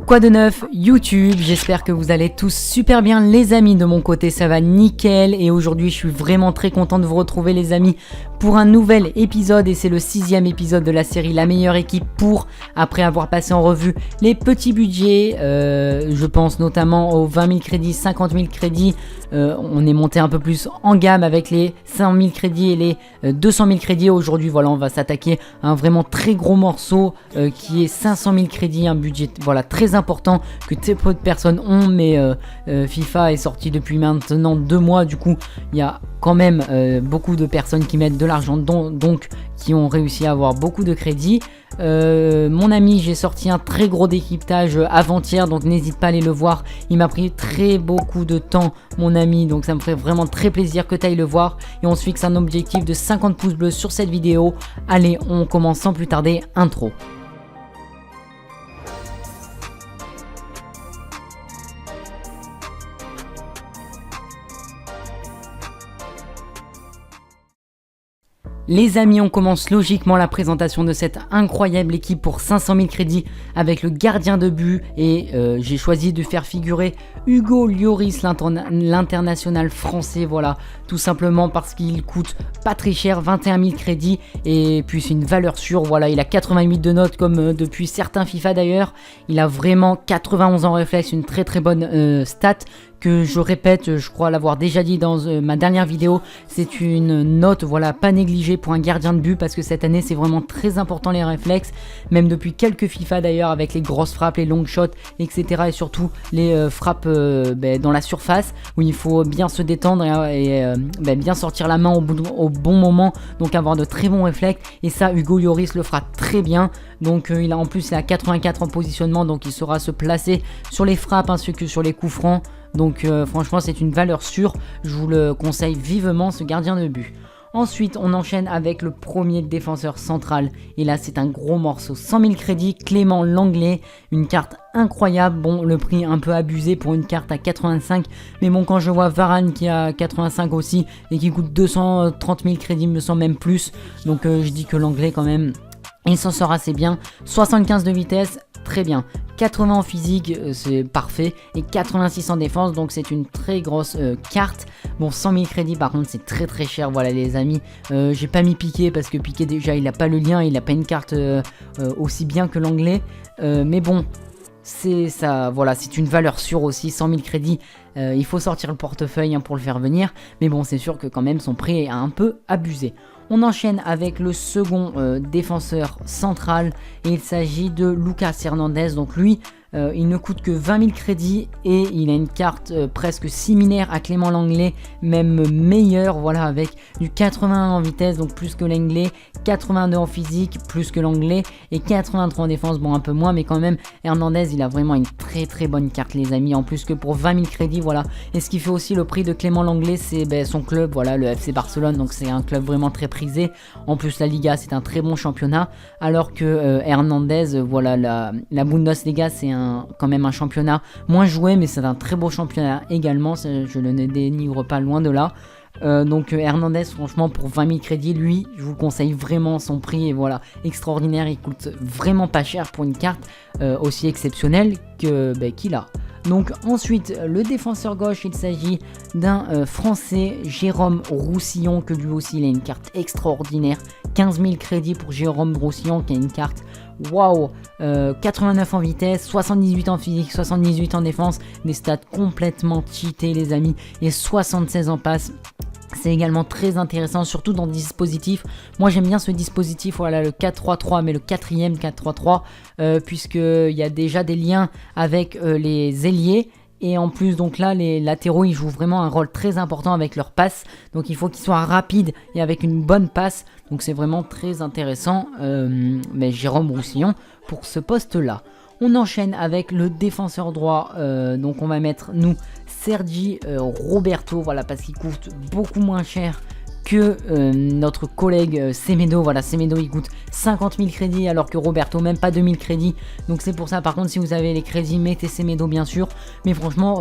Quoi de neuf YouTube? J'espère que vous allez tous super bien les amis. De mon côté ça va nickel et aujourd'hui je suis vraiment très content de vous retrouver les amis pour un nouvel épisode et c'est le 6e épisode de la série La meilleure équipe pour, après avoir passé en revue les petits budgets, je pense notamment aux 20 000 crédits, 50 000 crédits, on est monté un peu plus en gamme avec les 100 000 crédits et les 200 000 crédits. Aujourd'hui voilà, on va s'attaquer à un vraiment très gros morceau qui est 500 000 crédits, un budget voilà très important que très peu de personnes ont, mais FIFA est sorti depuis maintenant 2 mois, du coup il y a quand même beaucoup de personnes qui mettent de l'argent donc qui ont réussi à avoir beaucoup de crédits. Mon ami, j'ai sorti un très gros décryptage avant-hier, donc n'hésite pas à aller le voir. Il m'a pris très beaucoup de temps mon ami, donc ça me ferait vraiment très plaisir que tu ailles le voir. Et on se fixe un objectif de 50 pouces bleus sur cette vidéo. Allez, on commence sans plus tarder, intro. Les amis, on commence logiquement la présentation de cette incroyable équipe pour 500 000 crédits avec le gardien de but et j'ai choisi de faire figurer Hugo Lloris, l'international français, voilà, tout simplement parce qu'il coûte pas très cher, 21 000 crédits et puis c'est une valeur sûre, voilà, il a 88 de notes comme depuis certains FIFA d'ailleurs, il a vraiment 91 en réflexe, une très bonne stat que je répète, je crois l'avoir déjà dit dans ma dernière vidéo, c'est une note voilà pas négligée pour un gardien de but parce que cette année c'est vraiment très important les réflexes, même depuis quelques FIFA d'ailleurs avec les grosses frappes, les long shots, etc. et surtout les frappes dans la surface où il faut bien se détendre et bien sortir la main au bon moment, donc avoir de très bons réflexes et ça Hugo Lloris le fera très bien. Donc il a en plus il a 84 en positionnement, donc il saura se placer sur les frappes ainsi que sur les coups francs. Donc franchement c'est une valeur sûre, je vous le conseille vivement ce gardien de but. Ensuite on enchaîne avec le premier défenseur central et là c'est un gros morceau, 100 000 crédits, Clément Lenglet, une carte incroyable, bon le prix un peu abusé pour une carte à 85, mais bon quand je vois Varane qui a 85 aussi et qui coûte 230 000 crédits me semble même plus, donc je dis que Lenglet quand même il s'en sort assez bien, 75 de vitesse, très bien, 80 en physique, c'est parfait, et 86 en défense, donc c'est une très grosse carte. Bon, 100 000 crédits par contre c'est très cher, voilà les amis, j'ai pas mis Piqué parce que Piqué déjà il a pas le lien, il a pas une carte aussi bien que l'anglais, mais bon, c'est ça, voilà, c'est une valeur sûre aussi, 100 000 crédits, il faut sortir le portefeuille hein, pour le faire venir, mais bon c'est sûr que quand même son prix est un peu abusé. On enchaîne avec le second défenseur central et il s'agit de Lucas Hernandez. Donc lui, il ne coûte que 20 000 crédits et il a une carte presque similaire à Clément Lenglet, même meilleure, voilà, avec du 81 en vitesse, donc plus que l'anglais, 82 en physique, plus que l'anglais, et 83 en défense, bon un peu moins, mais quand même, Hernandez, il a vraiment une très bonne carte les amis, en plus que pour 20 000 crédits, voilà. Et ce qui fait aussi le prix de Clément Lenglet, c'est son club, voilà, le FC Barcelone, donc c'est un club vraiment très prisé. En plus la Liga, c'est un très bon championnat, alors que Hernandez, voilà, la Bundesliga, c'est quand même un championnat moins joué, mais c'est un très beau championnat également, je ne dénigre pas, loin de là. Donc Hernandez franchement pour 20 000 crédits, lui je vous conseille vraiment, son prix est voilà extraordinaire, il coûte vraiment pas cher pour une carte aussi exceptionnelle qu'il a. Donc ensuite le défenseur gauche, il s'agit d'un français, Jérôme Roussillon, que lui aussi il a une carte extraordinaire, 15 000 crédits pour Jérôme Roussillon qui a une carte waouh, 89 en vitesse, 78 en physique, 78 en défense, des stats complètement cheatées les amis, et 76 en passe. C'est également très intéressant, surtout dans le dispositif. Moi j'aime bien ce dispositif, voilà le 4-3-3, mais le 4e 4-3-3, puisqu'il y a déjà des liens avec les ailiers. Et en plus donc là les latéraux ils jouent vraiment un rôle très important avec leur passe, donc il faut qu'ils soient rapides et avec une bonne passe, donc c'est vraiment très intéressant, mais Jérôme Roussillon pour ce poste là. On enchaîne avec le défenseur droit, donc on va mettre nous Sergi Roberto, voilà, parce qu'il coûte beaucoup moins cher que notre collègue Semedo. Voilà, Semedo il coûte 50 000 crédits alors que Roberto même pas 2000 crédits, donc c'est pour ça. Par contre si vous avez les crédits, mettez Semedo bien sûr, mais franchement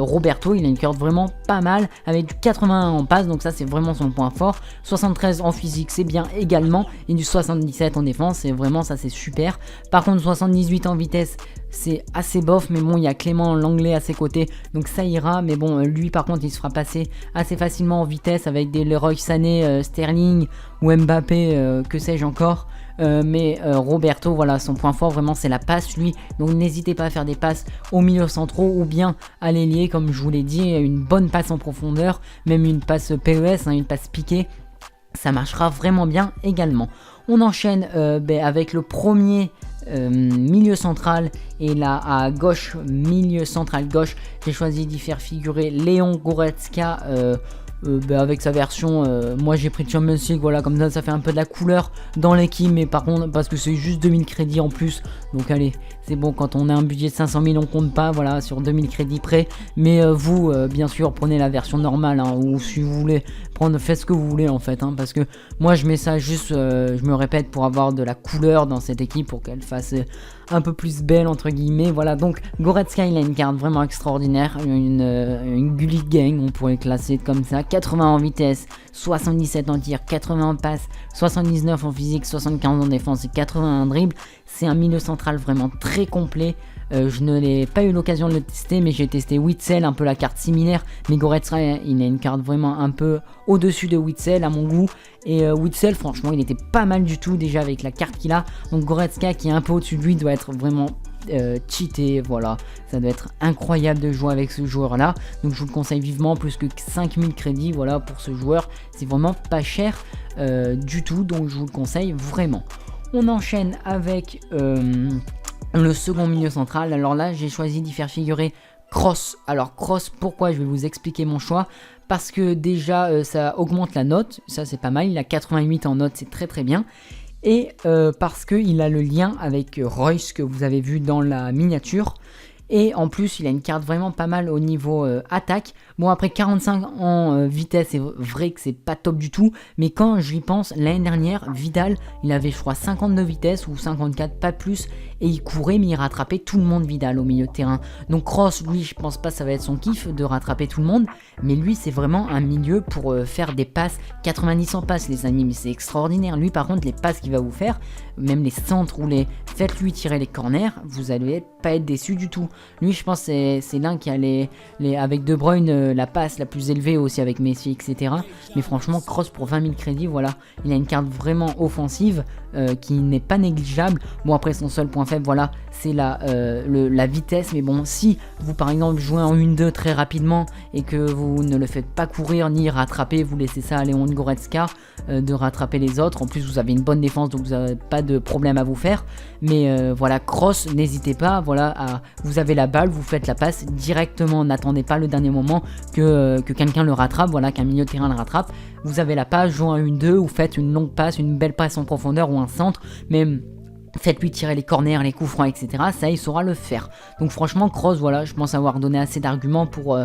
Roberto il a une carte vraiment pas mal avec du 81 en passe, donc ça c'est vraiment son point fort. 73 en physique c'est bien également, et du 77 en défense, c'est vraiment ça, c'est super. Par contre 78 en vitesse c'est assez bof, mais bon, il y a Clément Langlais à ses côtés, donc ça ira. Mais bon, lui par contre, il se fera passer assez facilement en vitesse avec des Leroy Sané, Sterling ou Mbappé, que sais-je encore. Mais Roberto, voilà, son point fort vraiment c'est la passe lui, donc n'hésitez pas à faire des passes au milieu centraux ou bien à l'ailier, comme je vous l'ai dit, une bonne passe en profondeur, même une passe PES, une passe piquée, ça marchera vraiment bien également. On enchaîne avec le premier milieu central, et là à gauche, milieu central gauche, j'ai choisi d'y faire figurer Léon Goretzka, avec sa version, moi j'ai pris Champions League, voilà, comme ça fait un peu de la couleur dans l'équipe, mais par contre parce que c'est juste 2000 crédits en plus, donc allez, c'est bon, quand on a un budget de 500 000 on compte pas, voilà, sur 2000 crédits près, mais vous bien sûr prenez la version normale, ou si vous voulez prendre, faites ce que vous voulez en fait, parce que moi je mets ça juste, je me répète, pour avoir de la couleur dans cette équipe, pour qu'elle fasse un peu plus belle entre guillemets, voilà. Donc Goretzka, il a une carte vraiment extraordinaire, une Gullit Gang, on pourrait classer comme ça, 80 en vitesse, 77 en tir, 80 en passe, 79 en physique, 75 en défense et 80 en dribble. C'est un milieu central vraiment très complet. Je n'ai pas eu l'occasion de le tester, mais j'ai testé Witsel, un peu la carte similaire, mais Goretzka, il a une carte vraiment un peu au-dessus de Witsel à mon goût, et Witsel franchement il était pas mal du tout déjà avec la carte qu'il a, donc Goretzka qui est un peu au-dessus de lui doit être vraiment cheaté, voilà, ça doit être incroyable de jouer avec ce joueur là, donc je vous le conseille vivement, plus que 5000 crédits, voilà, pour ce joueur, c'est vraiment pas cher du tout, donc je vous le conseille vraiment. On enchaîne avec le second milieu central. Alors là j'ai choisi d'y faire figurer Kroos. Alors Kroos, pourquoi? Je vais vous expliquer mon choix. Parce que déjà ça augmente la note, ça c'est pas mal, il a 88 en note, c'est très très bien. Et parce qu'il a le lien avec Reus que vous avez vu dans la miniature. Et en plus il a une carte vraiment pas mal au niveau attaque. Bon, après 45 en vitesse, c'est vrai que c'est pas top du tout, mais quand j'y pense, l'année dernière Vidal il avait je crois 52 vitesse ou 54, pas plus, et il courait, mais il rattrapait tout le monde, Vidal, au milieu de terrain. Donc Kroos, lui je pense pas que ça va être son kiff de rattraper tout le monde, mais lui c'est vraiment un milieu pour faire des passes, 90 en passes les amis, mais c'est extraordinaire. Lui par contre les passes qu'il va vous faire, même les centres ou les faites-lui tirer les corners, vous allez pas être déçu du tout. Lui je pense c'est l'un qui a avec De Bruyne la passe la plus élevée aussi avec Messi, etc. Mais franchement Kroos pour 20 000 crédits, voilà, il a une carte vraiment offensive qui n'est pas négligeable. Bon, après son seul point faible, voilà, c'est la vitesse, mais bon, si vous par exemple jouez en 1-2 très rapidement et que vous ne le faites pas courir ni rattraper, vous laissez ça à Léon Goretzka de rattraper les autres. En plus vous avez une bonne défense, donc vous n'avez pas de problème à vous faire, mais voilà, Kroos, n'hésitez pas, voilà, vous avez la balle, vous faites la passe directement, n'attendez pas le dernier moment que quelqu'un le rattrape, voilà, qu'un milieu de terrain le rattrape. Vous avez la passe, jouez en 1-2 ou faites une longue passe, une belle passe en profondeur ou un centre, mais faites-lui tirer les corners, les coups francs, etc. Ça, il saura le faire. Donc franchement, Kroos, voilà, je pense avoir donné assez d'arguments pour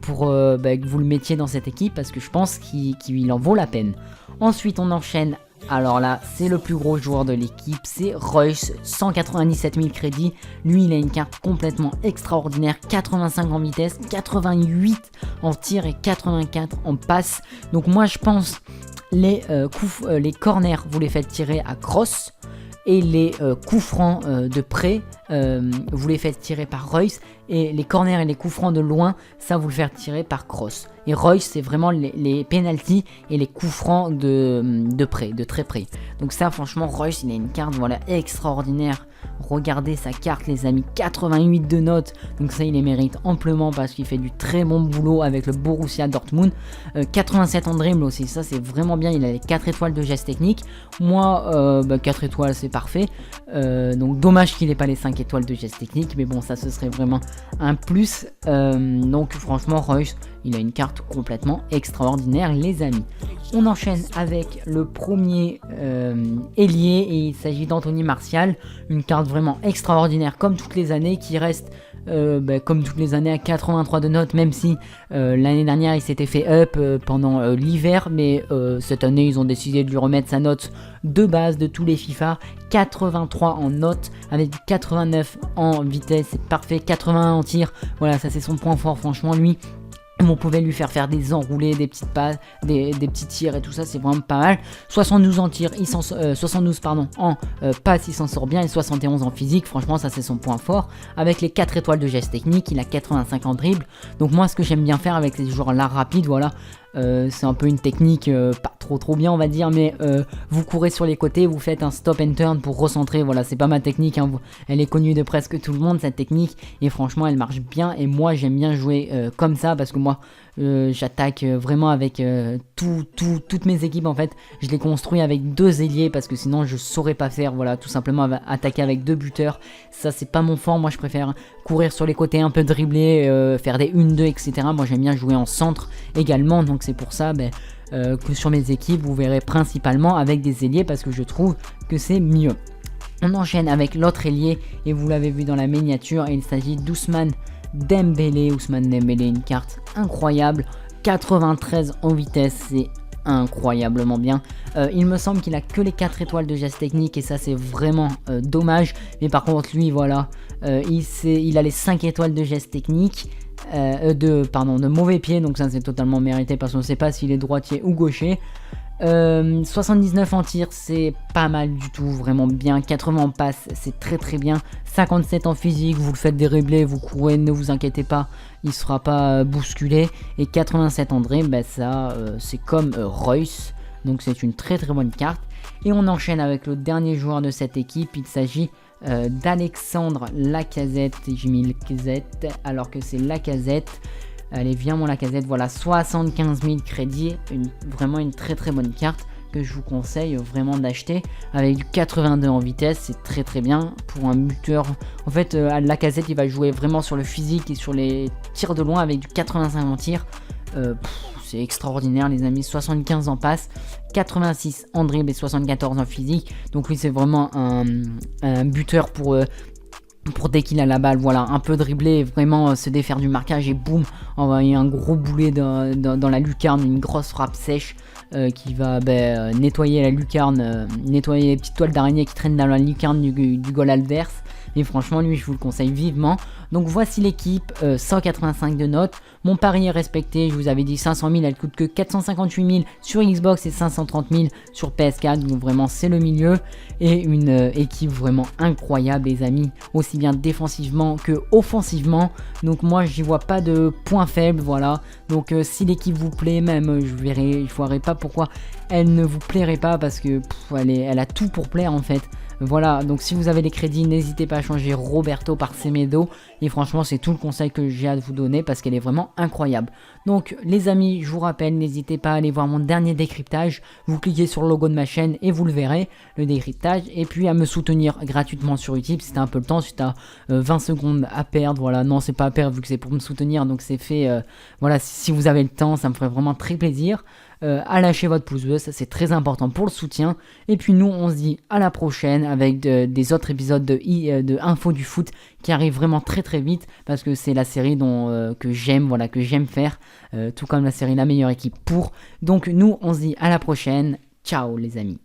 que vous le mettiez dans cette équipe, parce que je pense qu'il en vaut la peine. Ensuite, on enchaîne. Alors là, c'est le plus gros joueur de l'équipe, c'est Reus, 197 000 crédits. Lui, il a une carte complètement extraordinaire, 85 en vitesse, 88 en tir et 84 en passe. Donc moi, je pense les corners, vous les faites tirer à Kroos. Et les coups francs de près, vous les faites tirer par Reus. Et les corners et les coups francs de loin, ça vous le faites tirer par Kroos. Et Reus, c'est vraiment les pénaltys et les coups francs de près, de très près. Donc ça, franchement, Reus, il a une carte, voilà, extraordinaire. Regardez sa carte, les amis, 88 de notes. Donc ça, il les mérite amplement parce qu'il fait du très bon boulot avec le Borussia Dortmund. 87 en dribble aussi, ça c'est vraiment bien. Il a les 4 étoiles de geste technique. Moi, 4 étoiles, c'est parfait. Donc dommage qu'il n'ait pas les 5 étoiles de geste technique. Mais bon, ça, ce serait vraiment un plus. Donc franchement, Reus, il a une carte complètement extraordinaire, les amis. On enchaîne avec le premier ailier, et il s'agit d'Anthony Martial. Une carte vraiment extraordinaire comme toutes les années, qui reste comme toutes les années à 83 de notes, même si l'année dernière il s'était fait up pendant l'hiver, mais cette année ils ont décidé de lui remettre sa note de base de tous les FIFA, 83 en note avec 89 en vitesse, c'est parfait, 81 en tir, voilà, ça c'est son point fort, franchement lui. Vous pouvez lui faire des enroulés, des petites passes, des petits tirs et tout ça, c'est vraiment pas mal. 72 en tir, 72 pardon, en passe, il s'en sort bien, et 71 en physique, franchement ça c'est son point fort. Avec les 4 étoiles de geste technique, il a 85 en dribble. Donc moi ce que j'aime bien faire avec ces joueurs là rapides, voilà, c'est un peu une technique pas trop bien on va dire, mais vous courez sur les côtés, vous faites un stop and turn pour recentrer, voilà, c'est pas ma technique, hein, elle est connue de presque tout le monde cette technique, et franchement elle marche bien, et moi j'aime bien jouer comme ça, parce que moi j'attaque vraiment avec toutes mes équipes en fait, je les construis avec 2 ailiers, parce que sinon je saurais pas faire, voilà, tout simplement attaquer avec 2 buteurs, ça c'est pas mon fort, moi je préfère courir sur les côtés, un peu dribbler, faire des 1-2 etc, moi j'aime bien jouer en centre également, donc c'est pour ça que sur mes équipes vous verrez principalement avec des ailiers, parce que je trouve que c'est mieux. On enchaîne avec l'autre ailier, et vous l'avez vu dans la miniature, il s'agit d'Ousmane Dembélé. Ousmane Dembélé, une carte incroyable, 93 en vitesse, c'est incroyablement bien. Il me semble qu'il a que les 4 étoiles de geste technique, et ça c'est vraiment dommage, mais par contre lui voilà, il a les 5 étoiles de geste technique, de mauvais pied, donc ça c'est totalement mérité, parce qu'on ne sait pas s'il est droitier ou gaucher. 79 en tir, c'est pas mal du tout, vraiment bien. 80 en passe, c'est très bien. 57 en physique, vous le faites déribler, vous courez, ne vous inquiétez pas, il ne sera pas bousculé. Et 87 en dribble, ça c'est comme Royce, donc c'est une très bonne carte. Et on enchaîne avec le dernier joueur de cette équipe, il s'agit d'Alexandre Lacazette. J'ai mis Lacazette alors que c'est Lacazette. Allez, viens mon Lacazette, voilà, 75 000 crédits, vraiment une très bonne carte que je vous conseille vraiment d'acheter, avec du 82 en vitesse, c'est très bien pour un buteur. En fait, Lacazette il va jouer vraiment sur le physique et sur les tirs de loin avec du 85 en tir. C'est extraordinaire les amis, 75 en passe, 86 en dribble et 74 en physique. Donc lui c'est vraiment un buteur pour dès qu'il a la balle, voilà, un peu dribbler, vraiment se défaire du marquage et boum, envoyer un gros boulet dans la lucarne, une grosse frappe sèche qui va nettoyer la lucarne, nettoyer les petites toiles d'araignée qui traînent dans la lucarne du goal adverse. Mais franchement lui je vous le conseille vivement. Donc voici l'équipe, 185 de notes. Mon pari est respecté, je vous avais dit 500 000, elle coûte que 458 000 sur Xbox et 530 000 sur PS4, donc vraiment c'est le milieu. Et une équipe vraiment incroyable les amis, aussi bien défensivement que offensivement. Donc moi j'y vois pas de point faible, voilà. Donc si l'équipe vous plaît, même je verrai pas pourquoi elle ne vous plairait pas, parce que elle a tout pour plaire en fait. Voilà, donc si vous avez des crédits, n'hésitez pas à changer Roberto par Semedo. Et franchement, c'est tout le conseil que j'ai à vous donner, parce qu'elle est vraiment incroyable. Donc les amis, je vous rappelle, n'hésitez pas à aller voir mon dernier décryptage. Vous cliquez sur le logo de ma chaîne et vous le verrez, le décryptage. Et puis à me soutenir gratuitement sur YouTube si t'as un peu le temps, si t'as 20 secondes à perdre. Voilà, non, c'est pas à perdre vu que c'est pour me soutenir. Donc c'est fait, voilà, si vous avez le temps, ça me ferait vraiment très plaisir. À lâcher votre pouce bleu, ça c'est très important pour le soutien. Et puis nous on se dit à la prochaine avec des autres épisodes de Info du foot qui arrivent vraiment très vite, parce que c'est la série que j'aime, voilà, que j'aime faire, tout comme la série La meilleure équipe pour. Donc nous on se dit à la prochaine, ciao les amis.